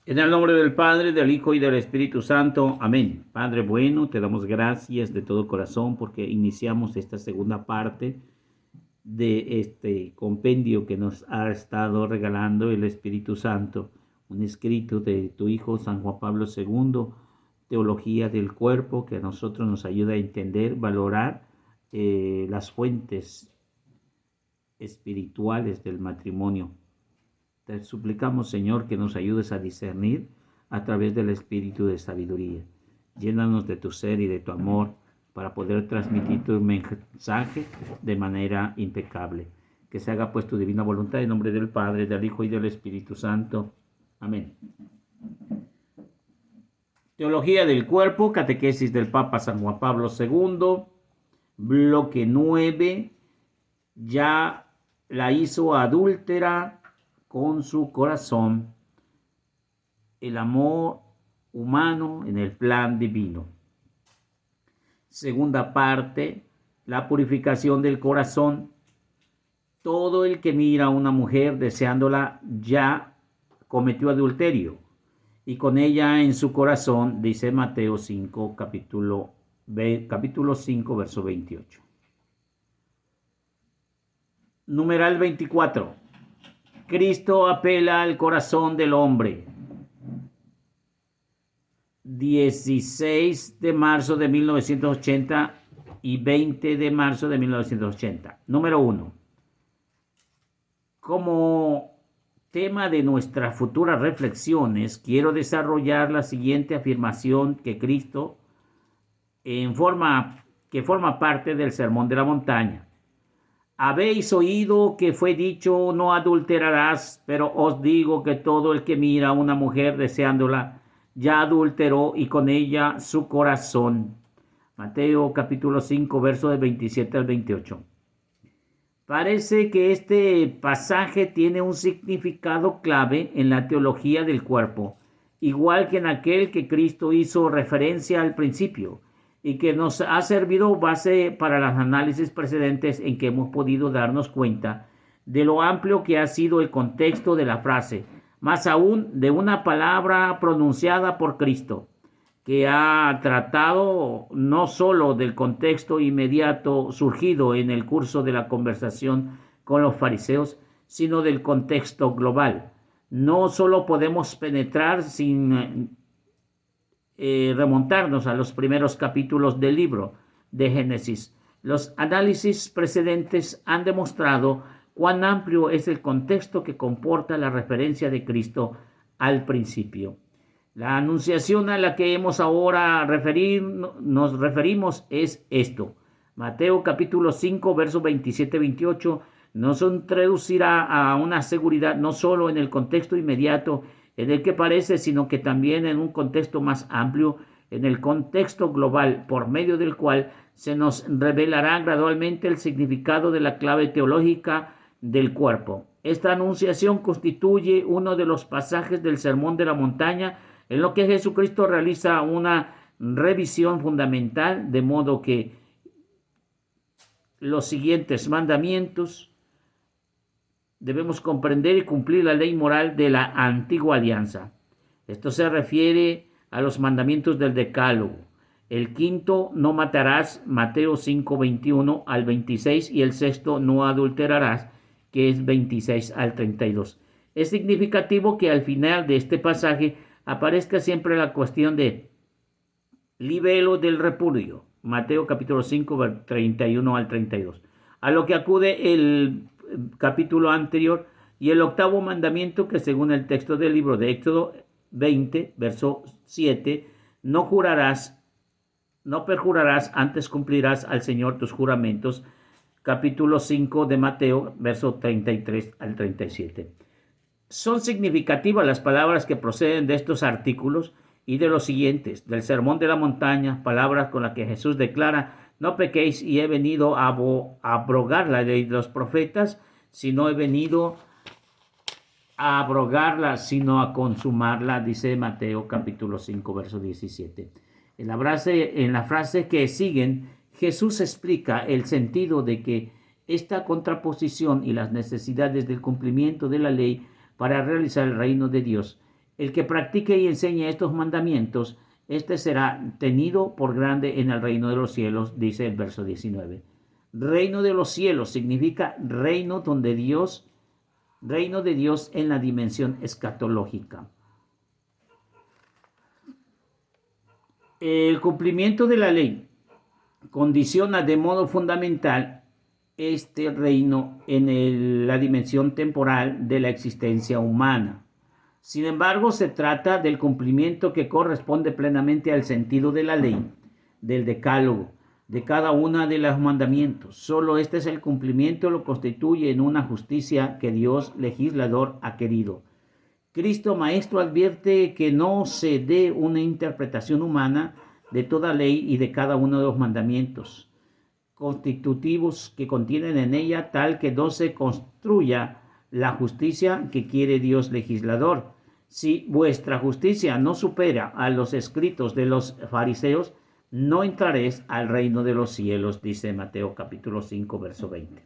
En el nombre del Padre, del Hijo y del Espíritu Santo. Amén. Padre bueno, te damos gracias de todo corazón porque iniciamos esta segunda parte de este compendio que nos ha estado regalando el Espíritu Santo, un escrito de tu Hijo San Juan Pablo II, Teología del Cuerpo, que a nosotros nos ayuda a entender, valorar las fuentes espirituales del matrimonio. Te suplicamos, Señor, que nos ayudes a discernir a través del espíritu de sabiduría. Llénanos de tu ser y de tu amor para poder transmitir tu mensaje de manera impecable. Que se haga pues tu divina voluntad en nombre del Padre, del Hijo y del Espíritu Santo. Amén. Teología del Cuerpo, catequesis del Papa San Juan Pablo II, bloque 9. Ya la hizo adúltera con su corazón, el amor humano en el plan divino. Segunda parte, la purificación del corazón. Todo el que mira a una mujer deseándola ya cometió adulterio, y con ella en su corazón, dice Mateo 5, capítulo 5, verso 28. Numeral 24. Cristo apela al corazón del hombre. 16 de marzo de 1980 y 20 de marzo de 1980. Número 1. Como tema de nuestras futuras reflexiones, quiero desarrollar la siguiente afirmación que Cristo forma parte del Sermón de la Montaña. Habéis oído que fue dicho, no adulterarás, pero os digo que todo el que mira a una mujer deseándola, ya adulteró y con ella su corazón. Mateo capítulo 5, verso de 27 al 28. Parece que este pasaje tiene un significado clave en la teología del cuerpo, igual que en aquel que Cristo hizo referencia al principio, y que nos ha servido base para los análisis precedentes en que hemos podido darnos cuenta de lo amplio que ha sido el contexto de la frase, más aún de una palabra pronunciada por Cristo, que ha tratado no solo del contexto inmediato surgido en el curso de la conversación con los fariseos, sino del contexto global. No solo podemos penetrar sin remontarnos a los primeros capítulos del libro de Génesis. Los análisis precedentes han demostrado cuán amplio es el contexto que comporta la referencia de Cristo al principio. La anunciación a la que hemos ahora nos referimos es esto. Mateo capítulo 5, versos 27-28 nos introducirá a una seguridad no solo en el contexto inmediato en el que parece, sino que también en un contexto más amplio, en el contexto global, por medio del cual se nos revelará gradualmente el significado de la clave teológica del cuerpo. Esta anunciación constituye uno de los pasajes del Sermón de la Montaña en lo que Jesucristo realiza una revisión fundamental, de modo que los siguientes mandamientos debemos comprender y cumplir la ley moral de la antigua alianza. Esto se refiere a los mandamientos del Decálogo. El quinto, no matarás, Mateo 5, 21 al 26, y el sexto, no adulterarás, que es 26 al 32. Es significativo que al final de este pasaje aparezca siempre la cuestión de libelo del repudio, Mateo capítulo 5, 31 al 32, a lo que acude el capítulo anterior y el octavo mandamiento, que según el texto del libro de Éxodo 20, verso 7, no jurarás, no perjurarás, antes cumplirás al Señor tus juramentos, capítulo 5 de Mateo, verso 33 al 37. Son significativas las palabras que proceden de estos artículos y de los siguientes, del Sermón de la Montaña, palabras con las que Jesús declara: no pequéis, y he venido a abrogar la ley de los profetas, sino he venido a abrogarla, sino a consumarla, dice Mateo capítulo 5, verso 17. En la frase que siguen, Jesús explica el sentido de que esta contraposición y las necesidades del cumplimiento de la ley para realizar el reino de Dios El que practique y enseñe estos mandamientos, este será tenido por grande en el reino de los cielos, dice el verso 19. Reino de los cielos significa reino donde Dios, reino de Dios en la dimensión escatológica. El cumplimiento de la ley condiciona de modo fundamental este reino en la dimensión temporal de la existencia humana. Sin embargo, se trata del cumplimiento que corresponde plenamente al sentido de la ley, del decálogo, de cada uno de los mandamientos. Solo este es el cumplimiento, lo constituye en una justicia que Dios legislador ha querido. Cristo Maestro advierte que no se dé una interpretación humana de toda ley y de cada uno de los mandamientos constitutivos que contienen en ella, tal que no se construya la justicia que quiere Dios legislador. Si vuestra justicia no supera a los escritos de los fariseos, no entraréis al reino de los cielos, dice Mateo capítulo 5, verso 20.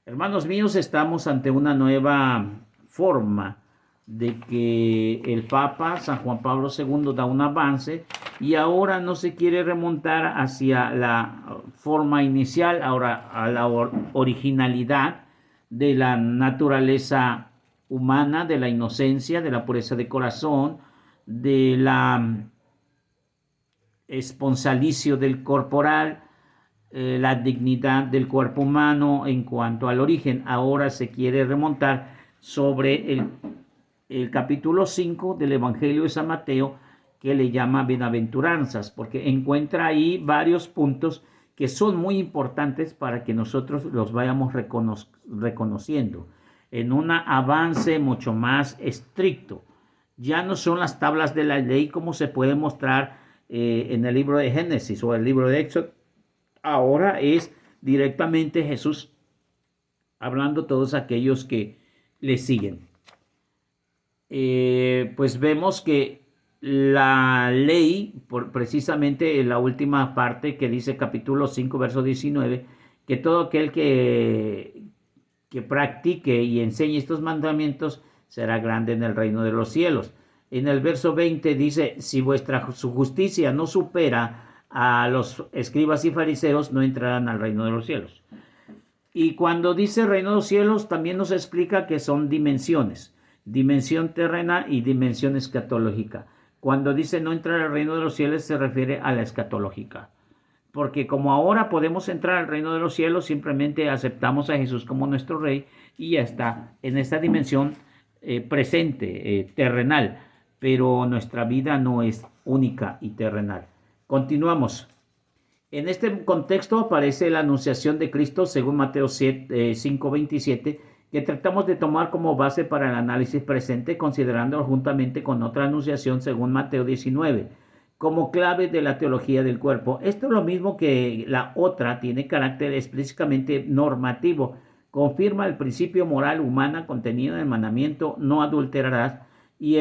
Hermanos míos, estamos ante una nueva forma de que el Papa San Juan Pablo II da un avance y ahora no se quiere remontar hacia la forma inicial, ahora a la originalidad de la naturaleza humana, de la inocencia, de la pureza de corazón, de la esponsalicio del corporal, la dignidad del cuerpo humano en cuanto al origen. Ahora se quiere remontar sobre el capítulo 5 del Evangelio de San Mateo, que le llama bienaventuranzas, porque encuentra ahí varios puntos que son muy importantes para que nosotros los vayamos reconociendo en un avance mucho más estricto. Ya no son las tablas de la ley como se puede mostrar en el libro de Génesis o el libro de Éxodo. Ahora es directamente Jesús hablando a todos aquellos que le siguen. Pues vemos que la ley, precisamente en la última parte que dice capítulo 5, verso 19, que todo aquel que practique y enseñe estos mandamientos será grande en el reino de los cielos. En el verso 20 dice, si su justicia no supera a los escribas y fariseos, no entrarán al reino de los cielos. Y cuando dice reino de los cielos, también nos explica que son dimensiones, dimensión terrenal y dimensión escatológica. Cuando dice no entrar al reino de los cielos, se refiere a la escatológica. Porque como ahora podemos entrar al reino de los cielos, simplemente aceptamos a Jesús como nuestro Rey y ya está en esta dimensión presente, terrenal. Pero nuestra vida no es única y terrenal. Continuamos. En este contexto aparece la anunciación de Cristo según Mateo 5:27, que tratamos de tomar como base para el análisis presente, considerándolo juntamente con otra anunciación según Mateo 19, como clave de la teología del cuerpo. Esto es lo mismo que la otra, tiene carácter explícitamente normativo, confirma el principio moral humana contenido en el mandamiento no adulterarás y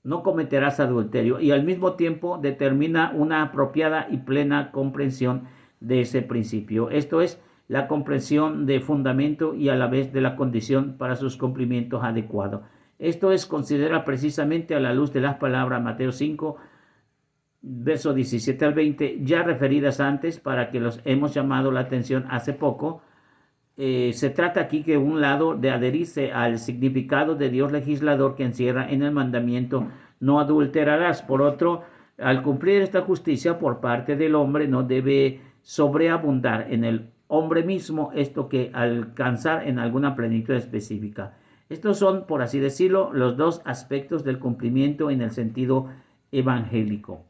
no cometerás adulterio, y al mismo tiempo determina una apropiada y plena comprensión de ese principio. Esto es la comprensión de fundamento y a la vez de la condición para sus cumplimientos adecuados. Esto es, considera precisamente a la luz de las palabras Mateo 5, versos 17 al 20, ya referidas antes, para que los hemos llamado la atención hace poco. Se trata aquí que un lado de adherirse al significado de Dios legislador que encierra en el mandamiento no adulterarás. Por otro, al cumplir esta justicia por parte del hombre no debe sobreabundar en el hombre mismo esto que alcanzar en alguna plenitud específica. Estos son, por así decirlo, los dos aspectos del cumplimiento en el sentido evangélico.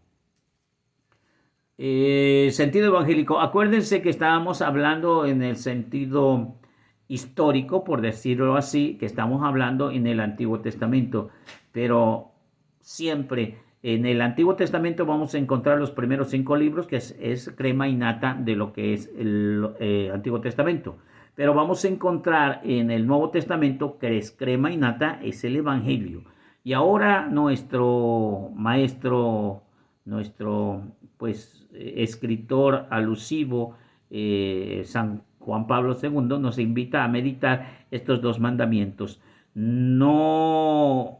Sentido evangélico. Acuérdense que estábamos hablando en el sentido histórico, por decirlo así, que estamos hablando en el Antiguo Testamento, pero siempre en el Antiguo Testamento vamos a encontrar los primeros 5 libros, que es crema y nata de lo que es el Antiguo Testamento. Pero vamos a encontrar en el Nuevo Testamento, que es crema y nata, es el Evangelio. Y ahora nuestro maestro, nuestro escritor alusivo, San Juan Pablo II, nos invita a meditar estos dos mandamientos. No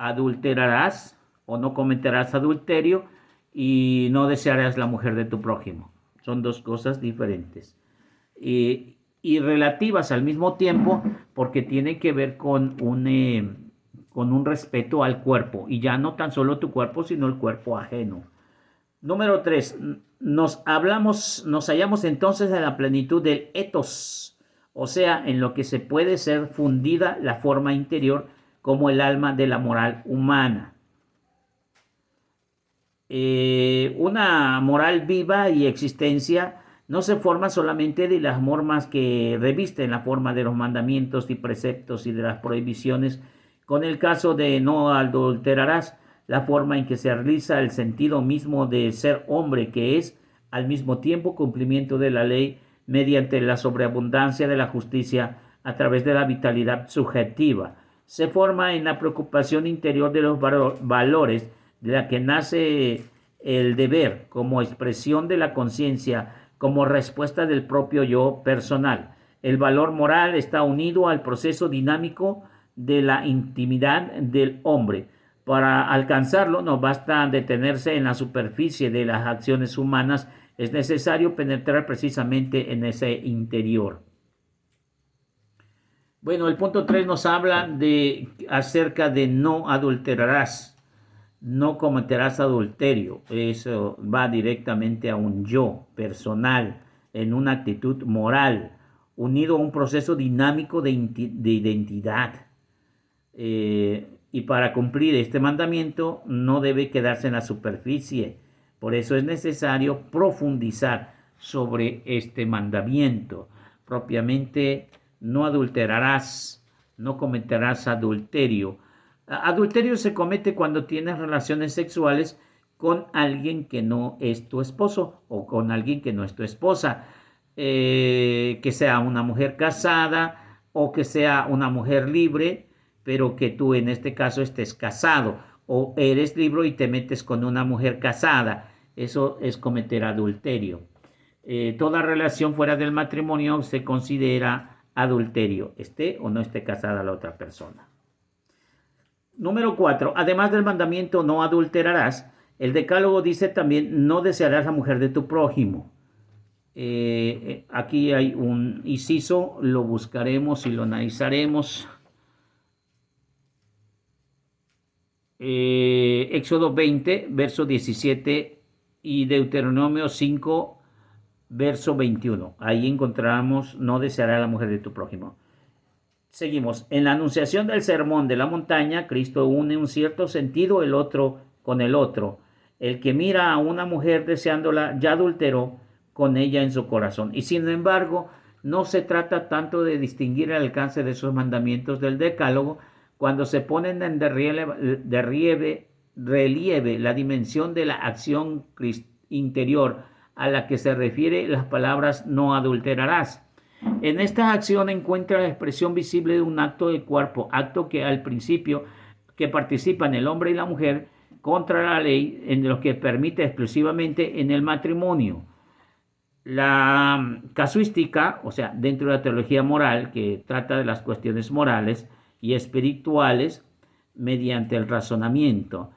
adulterarás o no cometerás adulterio y no desearás la mujer de tu prójimo. Son dos cosas diferentes y relativas al mismo tiempo porque tiene que ver con un respeto al cuerpo y ya no tan solo tu cuerpo sino el cuerpo ajeno. Número 3. Nos hallamos entonces en la plenitud del etos, o sea, en lo que se puede ser fundida la forma interior como el alma de la moral humana. Una moral viva y existencia no se forma solamente de las normas que revisten la forma de los mandamientos y preceptos y de las prohibiciones, con el caso de no adulterarás, la forma en que se realiza el sentido mismo de ser hombre, que es al mismo tiempo cumplimiento de la ley mediante la sobreabundancia de la justicia a través de la vitalidad subjetiva. Se forma en la preocupación interior de los valores de la que nace el deber como expresión de la conciencia, como respuesta del propio yo personal. El valor moral está unido al proceso dinámico de la intimidad del hombre. Para alcanzarlo no basta detenerse en la superficie de las acciones humanas, es necesario penetrar precisamente en ese interior. Bueno, el punto 3 nos habla acerca de no adulterarás, no cometerás adulterio. Eso va directamente a un yo personal, en una actitud moral, unido a un proceso dinámico de identidad. Y para cumplir este mandamiento no debe quedarse en la superficie. Por eso es necesario profundizar sobre este mandamiento. Propiamente, no adulterarás, no cometerás adulterio. Adulterio se comete cuando tienes relaciones sexuales con alguien que no es tu esposo o con alguien que no es tu esposa, que sea una mujer casada o que sea una mujer libre, pero que tú en este caso estés casado o eres libre y te metes con una mujer casada. Eso es cometer adulterio. Toda relación fuera del matrimonio se considera adulterio, esté o no esté casada la otra persona. Número 4. Además del mandamiento no adulterarás, el decálogo dice también no desearás la mujer de tu prójimo. Aquí hay un inciso, lo buscaremos y lo analizaremos. Éxodo 20, verso 17 y Deuteronomio 5, verso 21. Ahí encontramos no deseará la mujer de tu prójimo. Seguimos. En la anunciación del sermón de la montaña, Cristo une un cierto sentido el otro con el otro. El que mira a una mujer deseándola ya adulteró con ella en su corazón. Y sin embargo, no se trata tanto de distinguir el alcance de esos mandamientos del decálogo cuando se ponen en relieve la dimensión de la acción interior a la que se refiere las palabras no adulterarás. En esta acción encuentra la expresión visible de un acto de cuerpo, acto que al principio que participan el hombre y la mujer contra la ley, en lo que permite exclusivamente en el matrimonio. La casuística, o sea, dentro de la teología moral, que trata de las cuestiones morales y espirituales mediante el razonamiento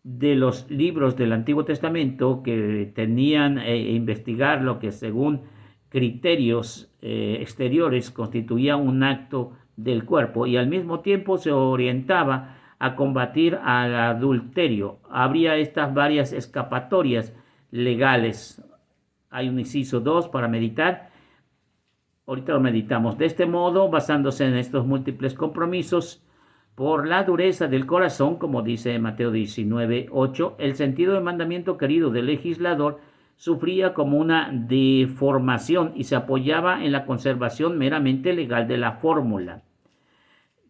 de los libros del Antiguo Testamento que tenían investigar lo que según criterios exteriores constituía un acto del cuerpo y al mismo tiempo se orientaba a combatir al adulterio. Habría estas varias escapatorias legales. Hay un inciso 2 para meditar. Ahorita lo meditamos. De este modo, basándose en estos múltiples compromisos, por la dureza del corazón, como dice Mateo 19, 8, el sentido del mandamiento querido del legislador sufría como una deformación y se apoyaba en la conservación meramente legal de la fórmula.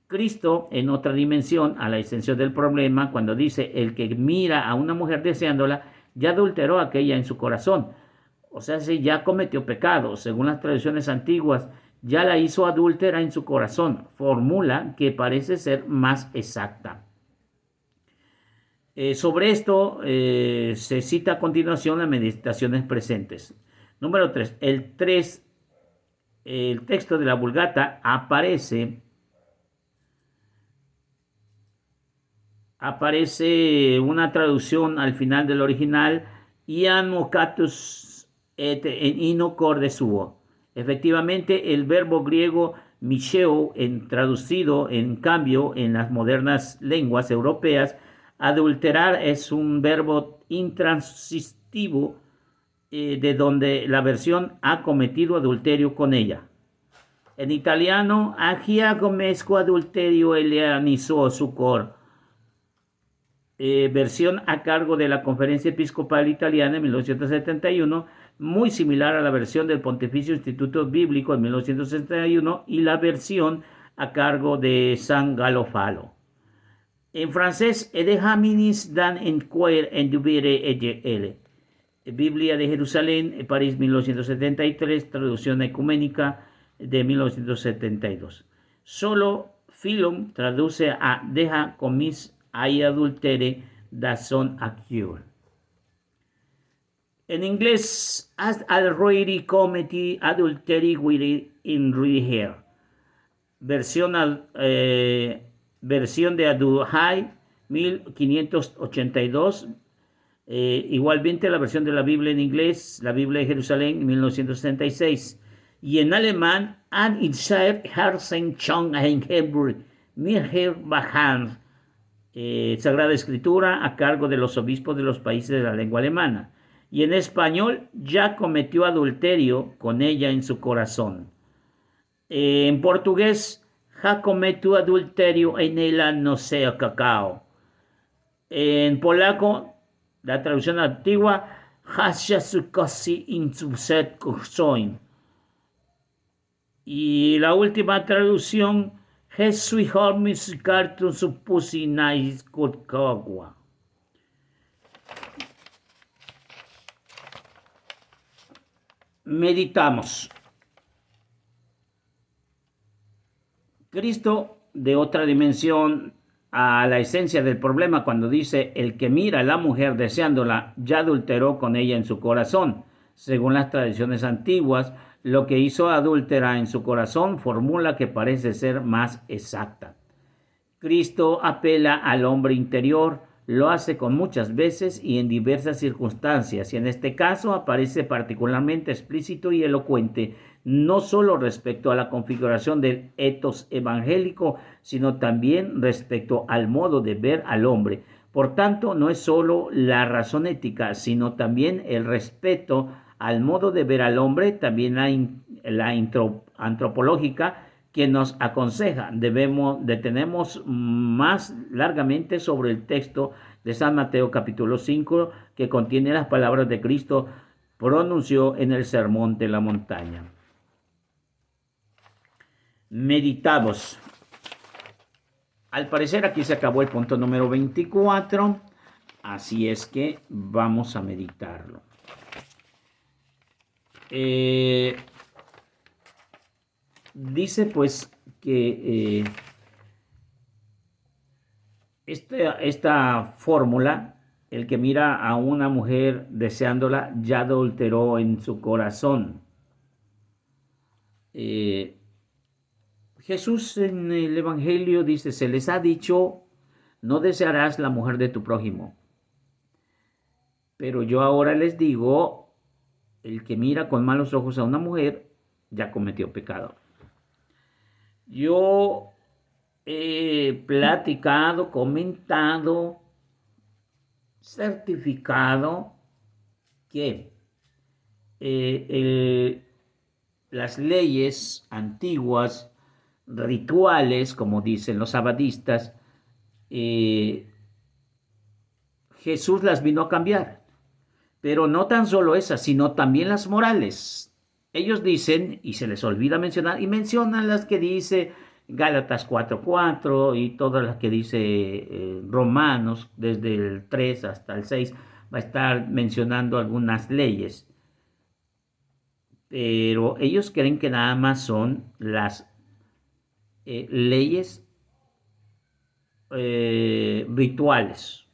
Cristo, en otra dimensión, a la esencia del problema, cuando dice el que mira a una mujer deseándola, ya adulteró aquella en su corazón. O sea, si ya cometió pecado, según las tradiciones antiguas, ya la hizo adúltera en su corazón, fórmula que parece ser más exacta. Sobre esto se cita a continuación las meditaciones presentes. Número 3. El texto de la Vulgata aparece aparece una traducción al final del original, ian mocatus et en ino corde suo. Efectivamente, el verbo griego micheo, traducido en cambio en las modernas lenguas europeas, adulterar es un verbo intransitivo, de donde la versión ha cometido adulterio con ella. En italiano, agia comesco adulterio eleanizo sucor, versión a cargo de la Conferencia Episcopal Italiana en 1971, muy similar a la versión del Pontificio Instituto Bíblico en 1961 y la versión a cargo de San Galo Falo. En francés, Edehaminis dan en queer en dubire l. Biblia de Jerusalén, París 1973, traducción ecuménica de 1972. Solo Philon traduce a deja comis ai adultere da son acure. En inglés, as already committed adultery with in her. Versión de Aduhai 1582. Igualmente la versión de la Biblia en inglés, la Biblia de Jerusalén 1966. Y en alemán, An Israel Herzen Chong en Hebrew, Mirher Bahan, Sagrada Escritura a cargo de los obispos de los países de la lengua alemana. Y en español, ya cometió adulterio con ella en su corazón. En portugués, ja cometió adulterio en ella no sea cacao. En polaco, la traducción antigua, Hasha Sukosi Insuset Kosoin. Y la última traducción, Jesui Hormis Cartun Supusinais Kotkagua. Meditamos. Cristo, de otra dimensión a la esencia del problema, cuando dice: el que mira a la mujer deseándola ya adulteró con ella en su corazón. Según las tradiciones antiguas, lo que hizo adúltera en su corazón, fórmula que parece ser más exacta. Cristo apela al hombre interior, lo hace con muchas veces y en diversas circunstancias, y en este caso aparece particularmente explícito y elocuente, no solo respecto a la configuración del etos evangélico, sino también respecto al modo de ver al hombre. Por tanto, no es solo la razón ética, sino también el respeto al modo de ver al hombre, también la antropológica, que nos aconseja. Detenemos más largamente sobre el texto de San Mateo capítulo 5, que contiene las palabras de Cristo pronunció en el Sermón de la Montaña. Meditamos. Al parecer aquí se acabó el punto número 24, así es que vamos a meditarlo. Dice pues que esta fórmula, el que mira a una mujer deseándola ya adulteró en su corazón. Jesús en el Evangelio dice: se les ha dicho, no desearás la mujer de tu prójimo. Pero yo ahora les digo, el que mira con malos ojos a una mujer ya cometió pecado. Yo he platicado, comentado, certificado que las leyes antiguas, rituales, como dicen los sabadistas, Jesús las vino a cambiar. Pero no tan solo esas, sino también las morales. Ellos dicen, y se les olvida mencionar, y mencionan las que dice Gálatas 4:4 y todas las que dice Romanos, desde el 3 hasta el 6, va a estar mencionando algunas leyes. Pero ellos creen que nada más son las leyes rituales,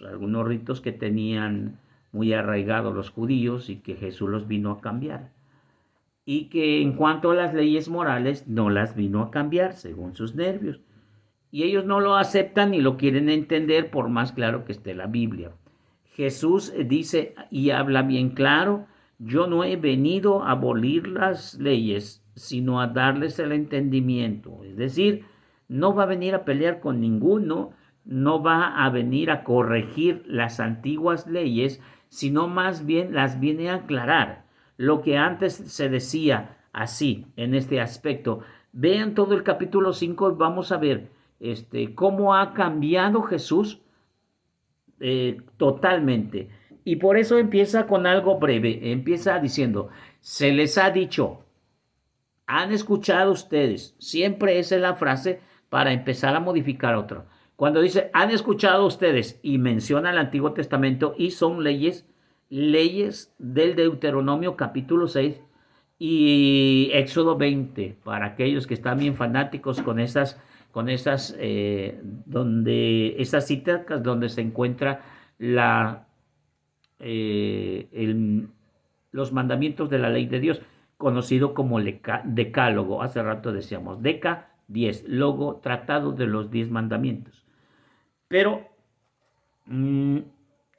algunos ritos que tenían muy arraigados los judíos y que Jesús los vino a cambiar. Y que en cuanto a las leyes morales, no las vino a cambiar según sus nervios. y ellos no lo aceptan ni lo quieren entender por más claro que esté la Biblia. Jesús dice y habla bien claro: yo no he venido a abolir las leyes, sino a darles el entendimiento. Es decir, no va a venir a pelear con ninguno, no va a venir a corregir las antiguas leyes, sino más bien las viene a aclarar. Lo que antes se decía así, en este aspecto. Vean todo el capítulo 5 y vamos a ver cómo ha cambiado Jesús totalmente. Y por eso empieza con algo breve. Empieza diciendo: se les ha dicho, han escuchado ustedes. Siempre esa es la frase para empezar a modificar otro. Cuando dice han escuchado ustedes y menciona el Antiguo Testamento y son leyes del Deuteronomio capítulo 6 y Éxodo 20, para aquellos que están bien fanáticos con esas citas donde se encuentra los mandamientos de la ley de Dios, conocido como decálogo. Hace rato decíamos deca, 10, logo, tratado de los 10 mandamientos. Pero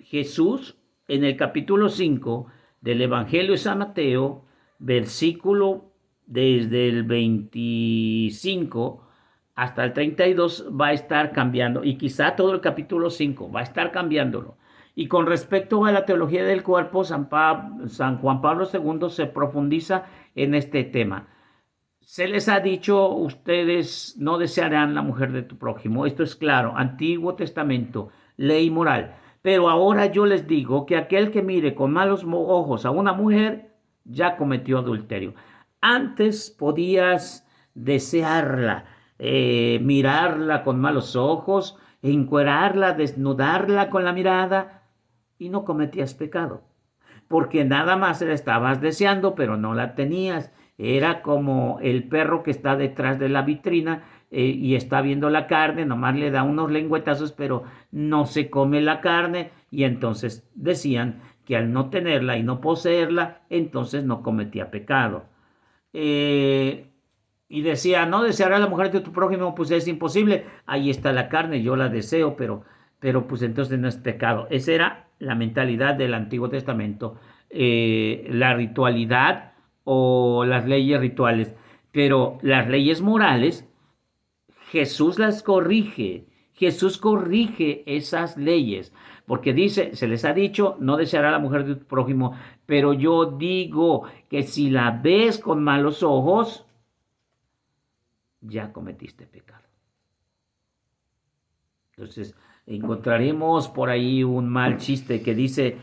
Jesús, en el capítulo 5 del Evangelio de San Mateo, versículo desde el 25 hasta el 32, va a estar cambiando, y quizá todo el capítulo 5 va a estar cambiándolo. Y con respecto a la teología del cuerpo, San Juan Pablo II se profundiza en este tema. Se les ha dicho, ustedes no desearán la mujer de tu prójimo. Esto es claro, Antiguo Testamento, ley moral. Pero ahora yo les digo que aquel que mire con malos ojos a una mujer ya cometió adulterio. Antes podías desearla, mirarla con malos ojos, encuerarla, desnudarla con la mirada, y no cometías pecado, porque nada más la estabas deseando, pero no la tenías. Era como el perro que está detrás de la vitrina y está viendo la carne, nomás le da unos lengüetazos, pero no se come la carne, y entonces decían que al no tenerla y no poseerla, entonces no cometía pecado. Y decía, no desearás a la mujer de tu prójimo, pues es imposible, ahí está la carne, yo la deseo, pero pues entonces no es pecado. Esa era la mentalidad del Antiguo Testamento, la ritualidad o las leyes rituales. Pero las leyes morales, Jesús las corrige. Jesús corrige esas leyes, porque dice, se les ha dicho, no deseará a la mujer de tu prójimo, pero yo digo que si la ves con malos ojos, ya cometiste pecado. Entonces, encontraremos por ahí un mal chiste que dice,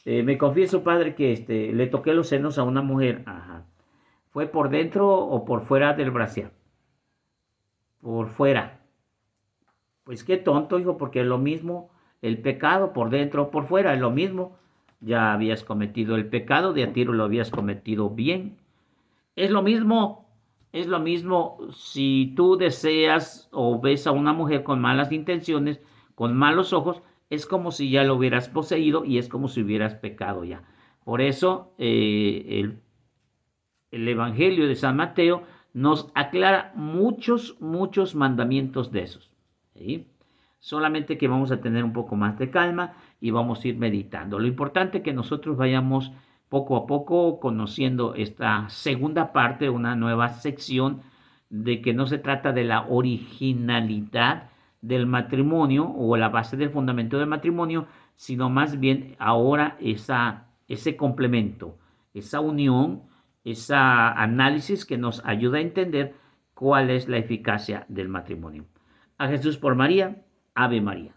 me confieso, padre, que le toqué los senos a una mujer. Ajá. ¿Fue por dentro o por fuera del brasier? Por fuera. Pues qué tonto, hijo, porque es lo mismo, el pecado por dentro o por fuera, es lo mismo. Ya habías cometido el pecado, de a tiro lo habías cometido bien. Es lo mismo si tú deseas o ves a una mujer con malas intenciones, con malos ojos, es como si ya lo hubieras poseído y es como si hubieras pecado ya. Por eso el Evangelio de San Mateo nos aclara muchos mandamientos de esos. ¿Sí? Solamente que vamos a tener un poco más de calma y vamos a ir meditando. Lo importante es que nosotros vayamos poco a poco conociendo esta segunda parte, una nueva sección, de que no se trata de la originalidad del matrimonio o la base del fundamento del matrimonio, sino más bien ahora ese complemento, esa unión, ese análisis que nos ayuda a entender cuál es la eficacia del matrimonio. A Jesús por María, Ave María.